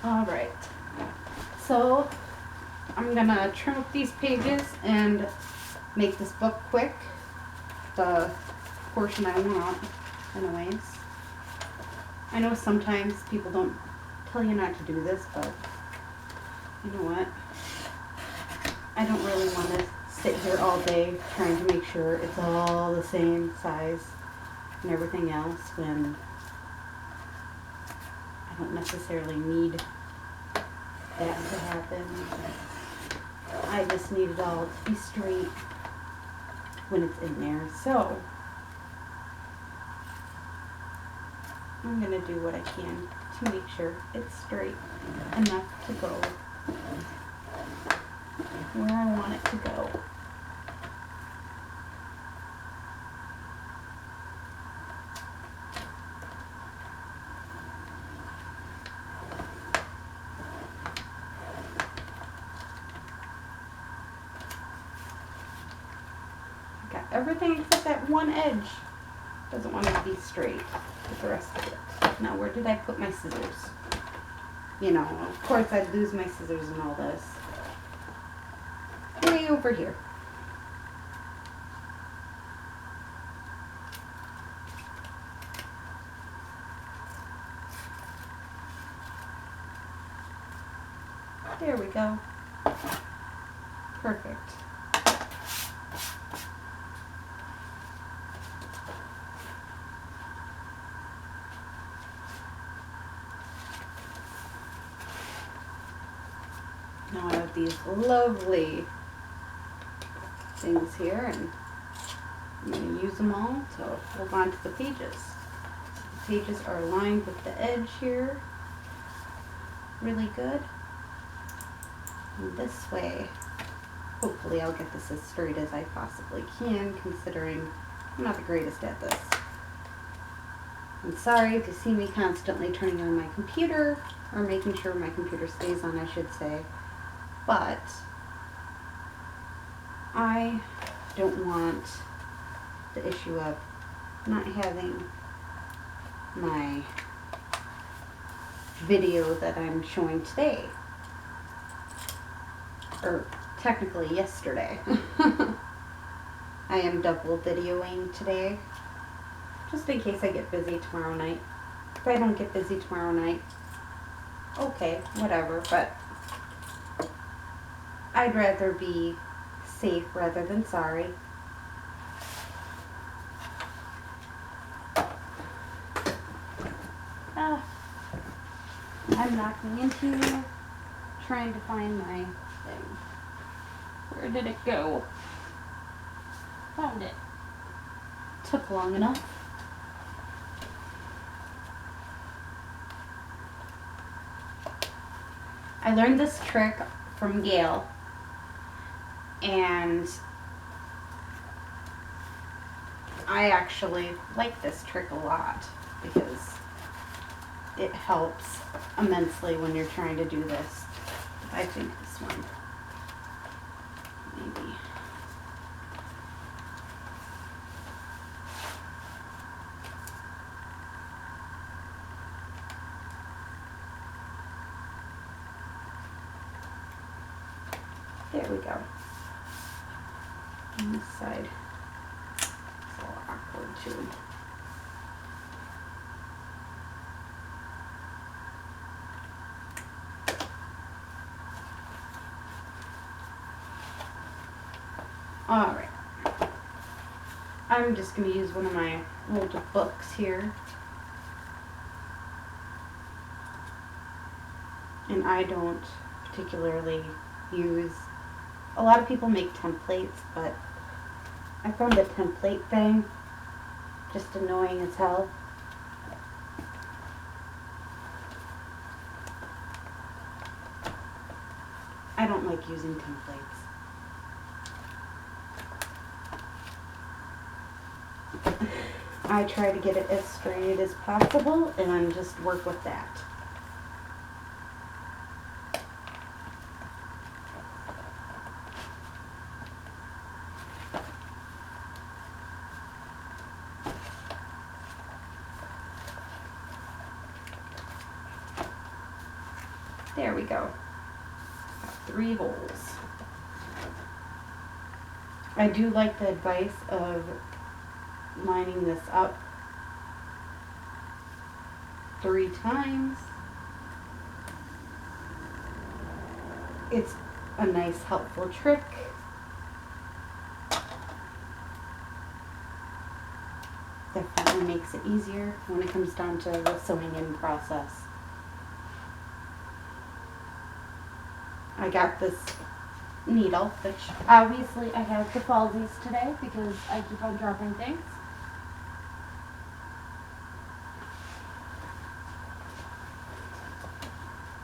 All right. So I'm gonna trim up these pages and make this book quick. The portion I want, anyways. I know sometimes people don't tell you not to do this, but you know what? I don't really want to sit here all day trying to make sure it's all the same size and everything else when I don't necessarily need that to happen. I just need it all to be straight when it's in there. So I'm going to do what I can to make sure it's straight enough to go where I want it to go. Got everything except that one edge. Doesn't want to be straight with the rest of it. Now, where did I put my scissors? You know, of course I'd lose my scissors and all this. Way over here. There we go. Perfect. Now I have these lovely things here, and I'm going to use them all to hold on to the pages. The pages are aligned with the edge here. Really good. And this way, hopefully I'll get this as straight as I possibly can, considering I'm not the greatest at this. I'm sorry if you see me constantly turning on my computer, or making sure my computer stays on, I should say. But I don't want the issue of not having my video that I'm showing today, or technically yesterday. I am double videoing today, just in case I get busy tomorrow night. If I don't get busy tomorrow night, okay, whatever, but I'd rather be safe rather than sorry. I'm knocking into here, trying to find my thing. Where did it go? Found it. Took long enough. I learned this trick from Gail, and I actually like this trick a lot because it helps immensely when you're trying to do this. I think this one, maybe. There we go. On this side, it's a little awkward too. Alright, I'm just going to use one of my old books here, and I don't particularly use, a lot of people make templates, but I found the template thing just annoying as hell. I don't like using templates. I try to get it as straight as possible and just work with that. There we go. Got 3 holes. I do like the advice of lining this up 3 times. It's a nice helpful trick. Definitely makes it easier when it comes down to the sewing in process. I got this needle, which obviously I have the falsies today because I keep on dropping things.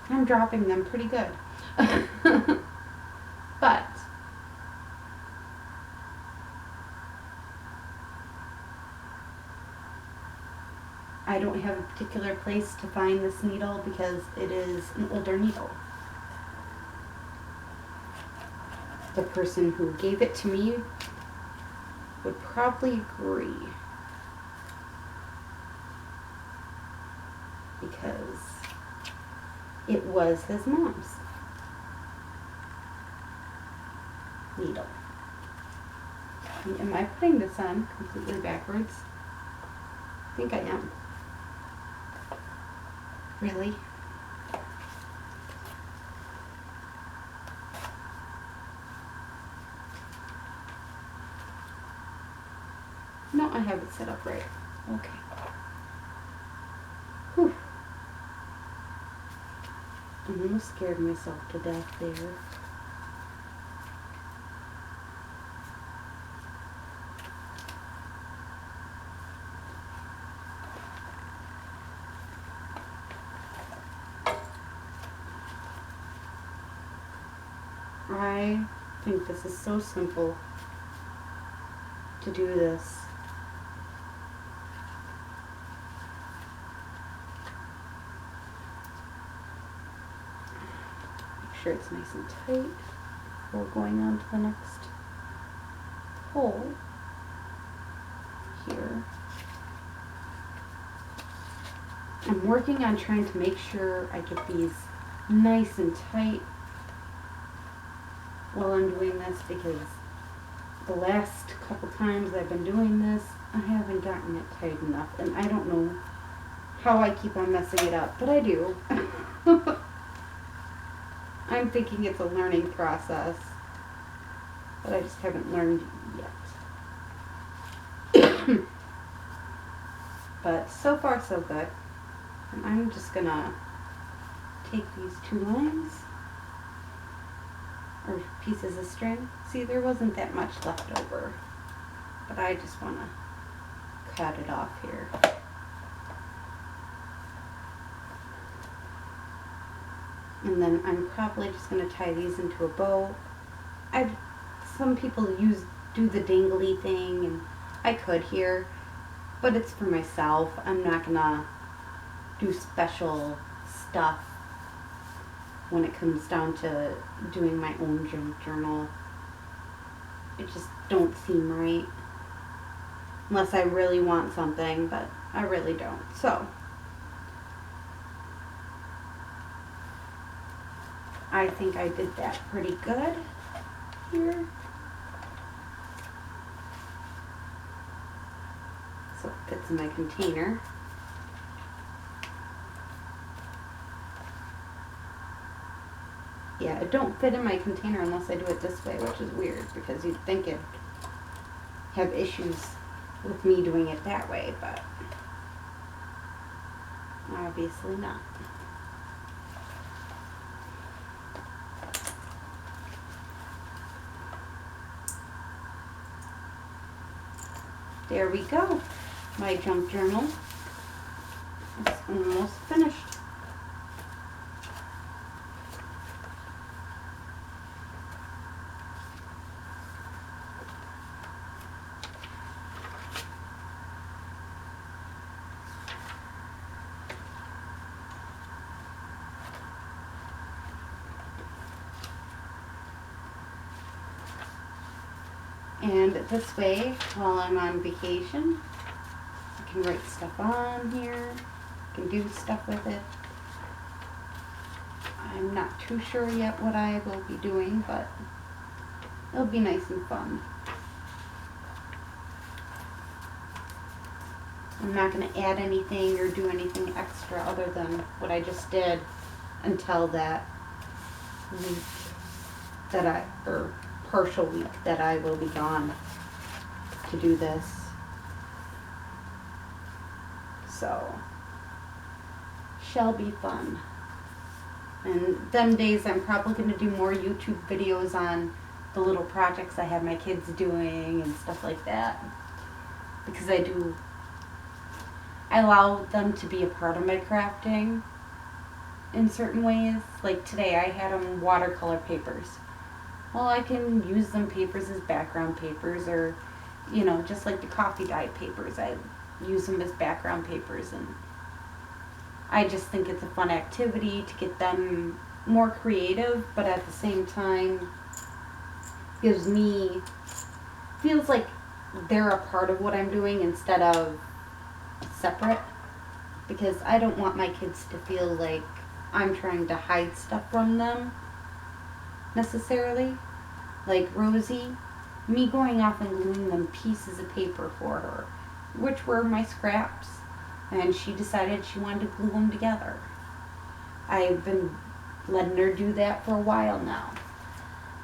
I'm dropping them pretty good. But I don't have a particular place to find this needle because it is an older needle. The person who gave it to me would probably agree, because it was his mom's needle. Am I putting this on completely backwards? I think I am. Really? No, I have it set up right. Okay. Whew. I almost scared myself to death there. I think this is so simple to do this. Make sure it's nice and tight before going on to the next hole here. I'm working on trying to make sure I get these nice and tight while I'm doing this, because the last couple times I've been doing this, I haven't gotten it tight enough, and I don't know how I keep on messing it up, but I do. I'm thinking it's a learning process, but I just haven't learned yet. But so far so good. And I'm just gonna take these 2 lines, or pieces of string. See, there wasn't that much left over, but I just want to cut it off here. And then I'm probably just going to tie these into a bow. Some people do the dangly thing, and I could here, but it's for myself. I'm not going to do special stuff when it comes down to doing my own junk journal. It just don't seem right, unless I really want something, but I really don't. So I think I did that pretty good here. So it fits in my container. Yeah, it don't fit in my container unless I do it this way, which is weird, because you'd think it'd have issues with me doing it that way, but obviously not. There we go. My junk journal is almost finished. And this way, while I'm on vacation, I can write stuff on here, I can do stuff with it. I'm not too sure yet what I will be doing, but it'll be nice and fun. I'm not going to add anything or do anything extra other than what I just did until that week or partial week that I will be gone to do this. So, shall be fun. And them days I'm probably going to do more YouTube videos on the little projects I have my kids doing and stuff like that. Because I allow them to be a part of my crafting in certain ways. Like today I had them watercolor papers. Well, I can use them papers as background papers, or, you know, just like the coffee dye papers. I use them as background papers, and I just think it's a fun activity to get them more creative, but at the same time feels like they're a part of what I'm doing instead of separate, because I don't want my kids to feel like I'm trying to hide stuff from them necessarily. Like Rosie, me going off and gluing them pieces of paper for her, which were my scraps, and she decided she wanted to glue them together. I've been letting her do that for a while now.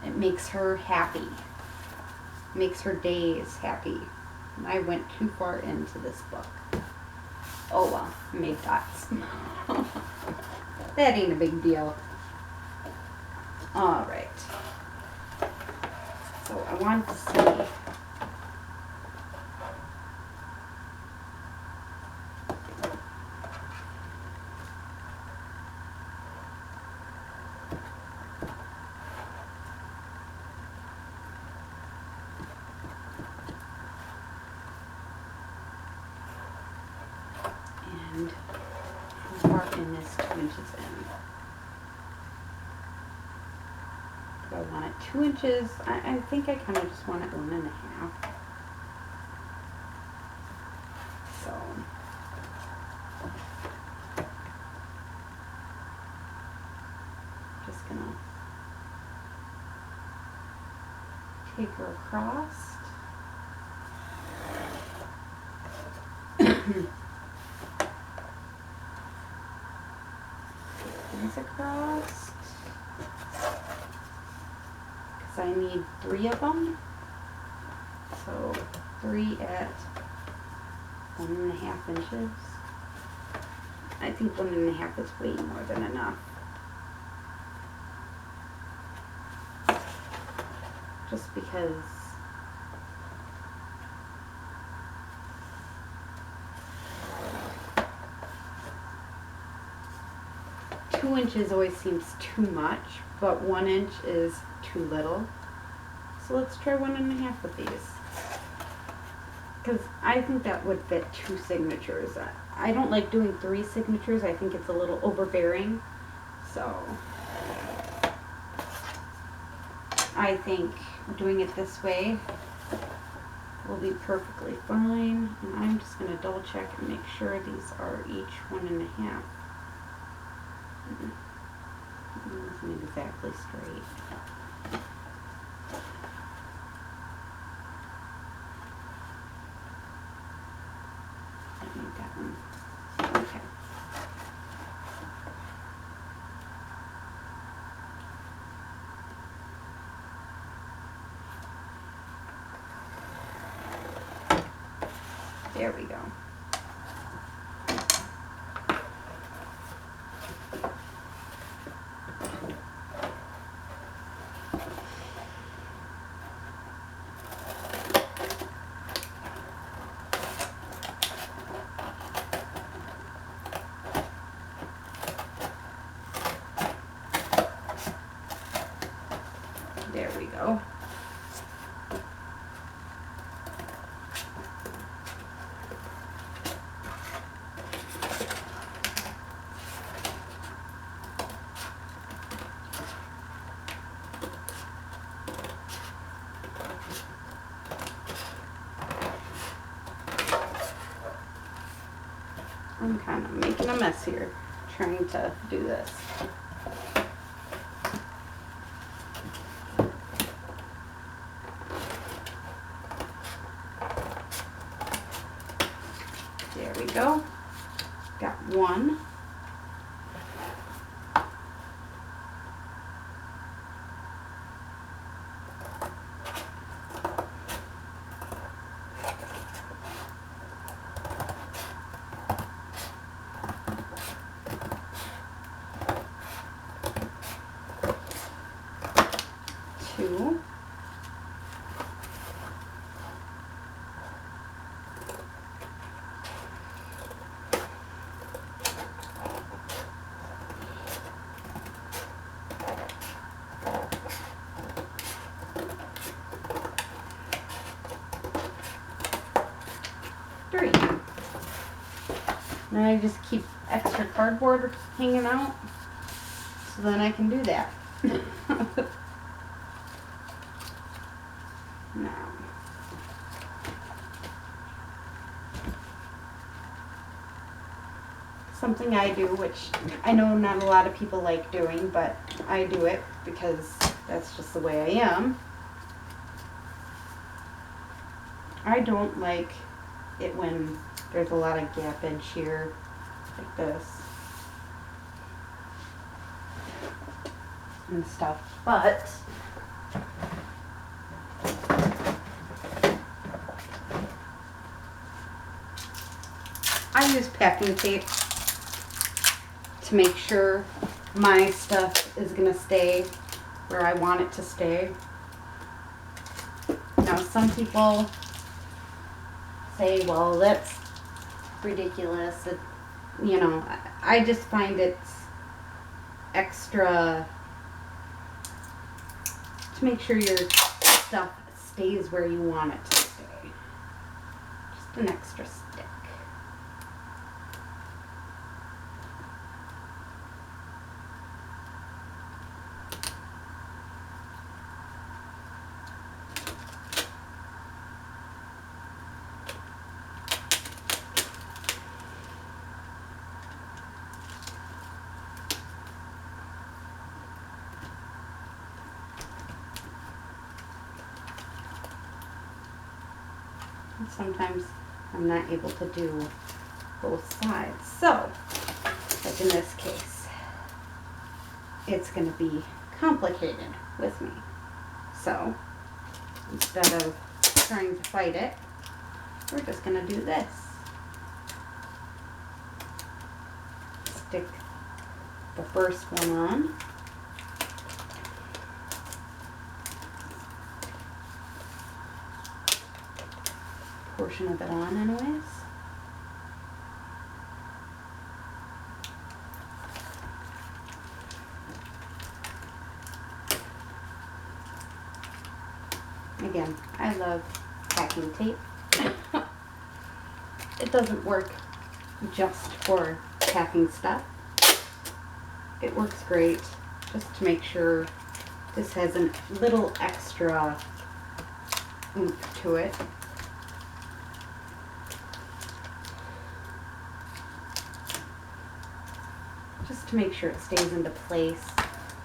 It makes her happy, makes her days happy. And I went too far into this book. Oh well, I made dots. That ain't a big deal. Alright. So I wanted to see. And how far in is 2 inches in? Do I want it 2 inches? I think I kind of just want it 1.5. So just gonna take her across. These across, because I need 3 of them. So 3 at 1.5 inches. I think 1.5 is way more than enough. Just because two inches always seems too much, but 1 inch is too little. So let's try 1.5 with these. Because I think that would fit 2 signatures. I don't like doing 3 signatures. I think it's a little overbearing. So I think doing it this way will be perfectly fine. And I'm just going to double check and make sure these are each 1.5. It isn't exactly straight. I need that one. Okay. There we go. There we go. I'm kind of making a mess here trying to do this. 2. And I just keep extra cardboard hanging out so then I can do that. Now, something I do, which I know not a lot of people like doing, but I do it because that's just the way I am. I don't like it when there's a lot of gappage here, like this, and stuff, but I use packing tape to make sure my stuff is going to stay where I want it to stay. Now, some people say, well, that's ridiculous. You know, I just find it's extra to make sure your stuff stays where you want it to stay. Just an extra stick. Sometimes I'm not able to do both sides. So, like in this case, it's going to be complicated with me. So, instead of trying to fight it, we're just going to do this. Stick the first one on. Portion of it on anyways. Again, I love packing tape. It doesn't work just for packing stuff. It works great just to make sure this has a little extra oomph to it. Just to make sure it stays into place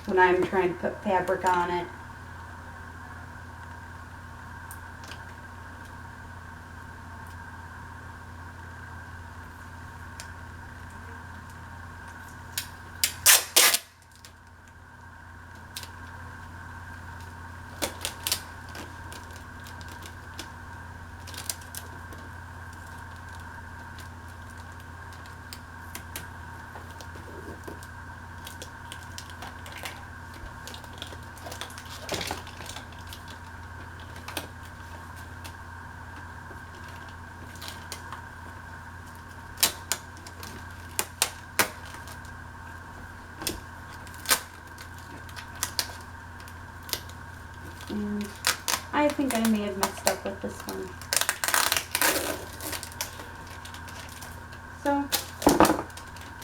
when I'm trying to put fabric on it. And I think I may have messed up with this one. So,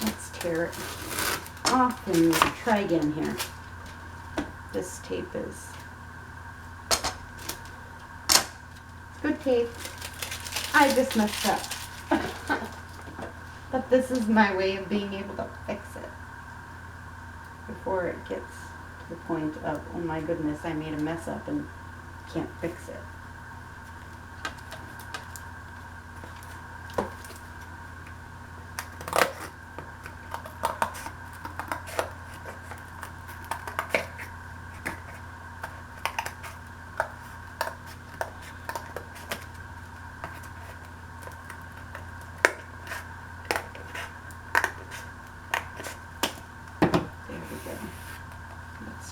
let's tear it off and try again here. This tape is good tape. I just messed up. But this is my way of being able to fix it before it gets to the point of, oh my goodness, I made a mess up and can't fix it.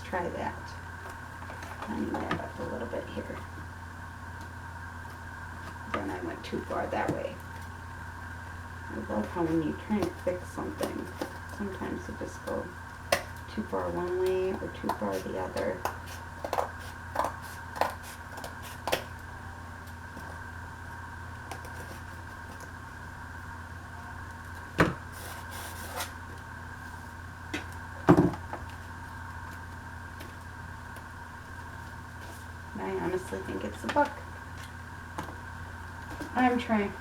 Try that. Lining that up a little bit here. Then I went too far that way. I love how when you try and fix something, sometimes you just go too far one way or too far the other. I honestly think it's a buck. I'm trying,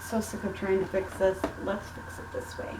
so sick of trying to fix this. Let's fix it this way.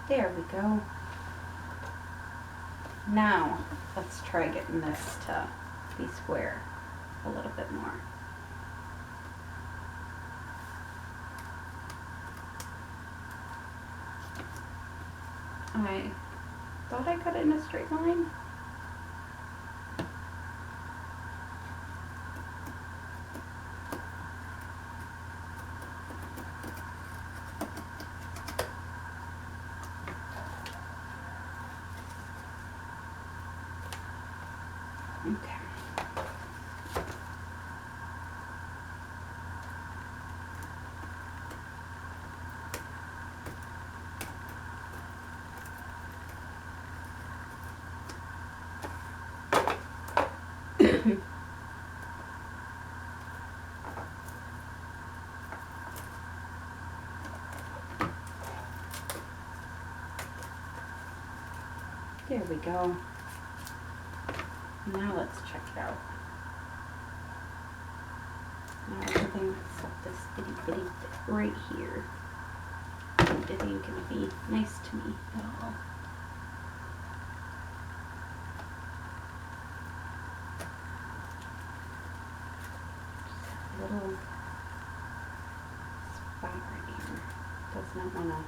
There we go. Now, let's try getting this to be square a little bit more. I thought I cut it in a straight line. Okay. There we go. Now let's check it out. Now everything except this itty bitty bit right here. It ain't gonna be nice to me at all. Just a little spot right here. Does not wanna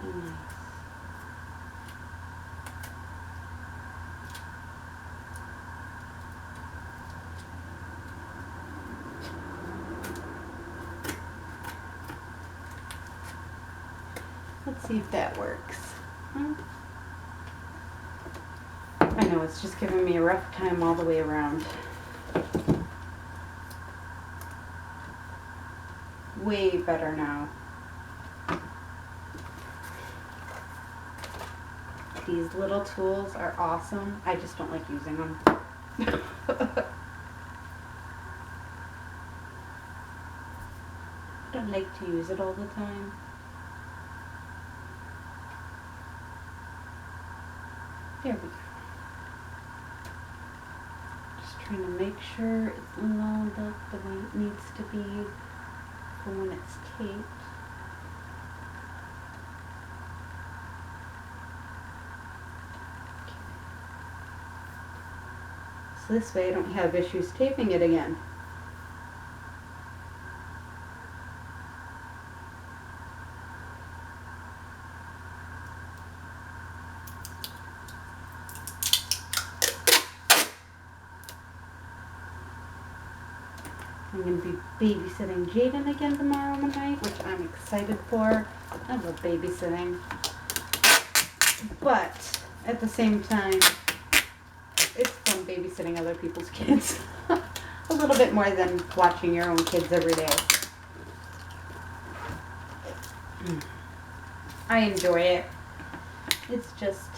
be nice. Let's see if that works. I know it's just giving me a rough time all the way around. Way better now. These little tools are awesome. I just don't like using them. I don't like to use it all the time. There we go. Just trying to make sure it's lined up the way it needs to be for when it's taped. So this way I don't have issues taping it again. I'm going to be babysitting Jaden again tomorrow night, which I'm excited for. I love babysitting. But at the same time, it's fun babysitting other people's kids. A little bit more than watching your own kids every day. I enjoy it. It's just,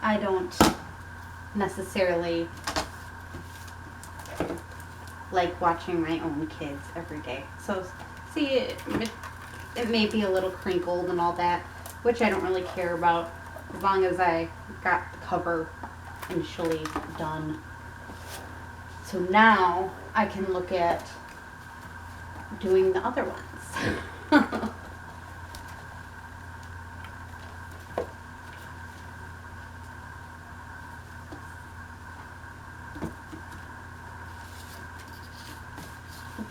I don't necessarily like watching my own kids every day. So, see, it may be a little crinkled and all that, which I don't really care about as long as I got the cover initially done. So now I can look at doing the other ones.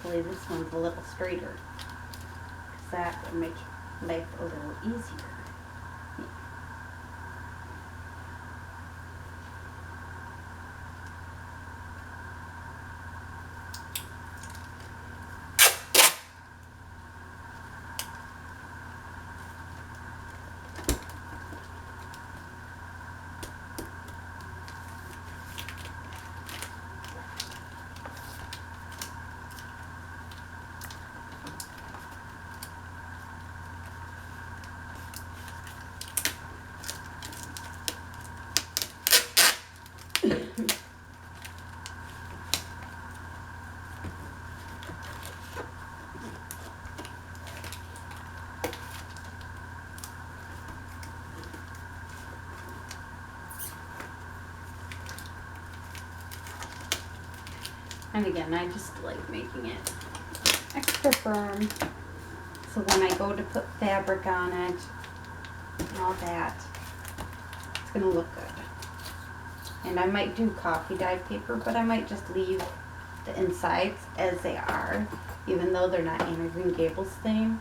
hopefully this one's a little straighter. Because that will make life a little easier. And again, I just like making it extra firm, so when I go to put fabric on it and all that, it's going to look good. And I might do coffee dye paper, but I might just leave the insides as they are, even though they're not Anne of Green Gables theme.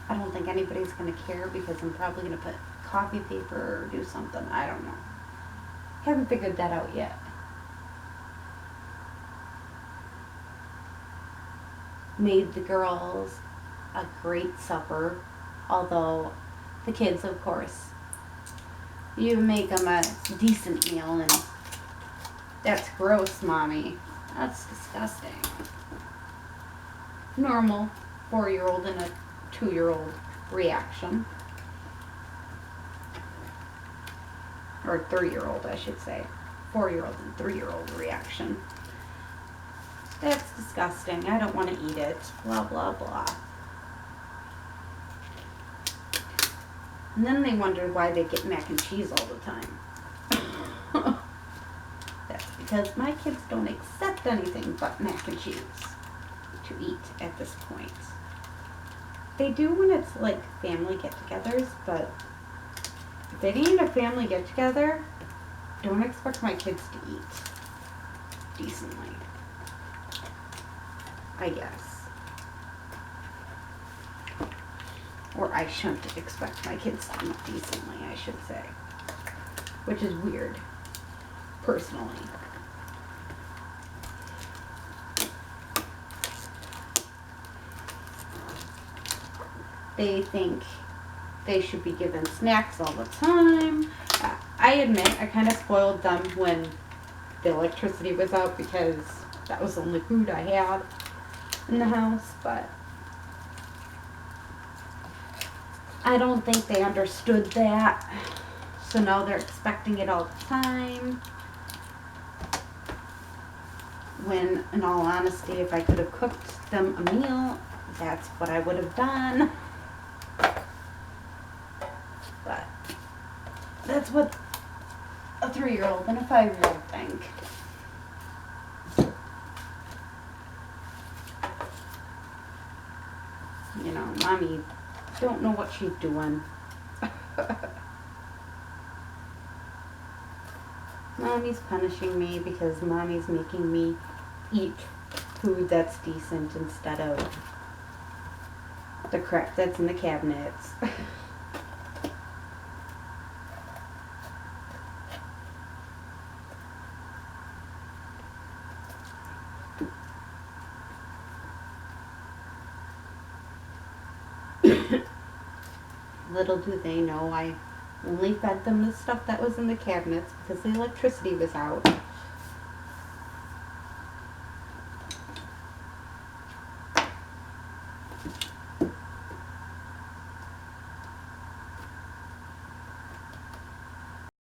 I don't think anybody's going to care because I'm probably going to put coffee paper or do something. I don't know. Haven't figured that out yet. Made the girls a great supper, although the kids, of course, you make them a decent meal, and that's gross, Mommy. That's disgusting. Normal 4-year-old and a 2-year-old reaction. Or 3-year-old, I should say. 4-year-old and 3-year-old reaction. That's disgusting. I don't want to eat it. Blah, blah, blah. And then they wonder why they get mac and cheese all the time. That's because my kids don't accept anything but mac and cheese to eat at this point. They do when it's like family get-togethers, but if it ain't a family get-together, don't expect my kids to eat decently. I guess. Or I shouldn't expect my kids to eat decently, I should say. Which is weird, personally. They think they should be given snacks all the time. I admit, I kind of spoiled them when the electricity was out because that was the only food I had in the house, but I don't think they understood that, so now they're expecting it all the time, when in all honesty, if I could have cooked them a meal, that's what I would have done. But that's what a 3-year-old and a 5-year-old think. You know, Mommy don't know what she's doing. Mommy's punishing me because Mommy's making me eat food that's decent instead of the crap that's in the cabinets. Little do they know I only fed them the stuff that was in the cabinets because the electricity was out.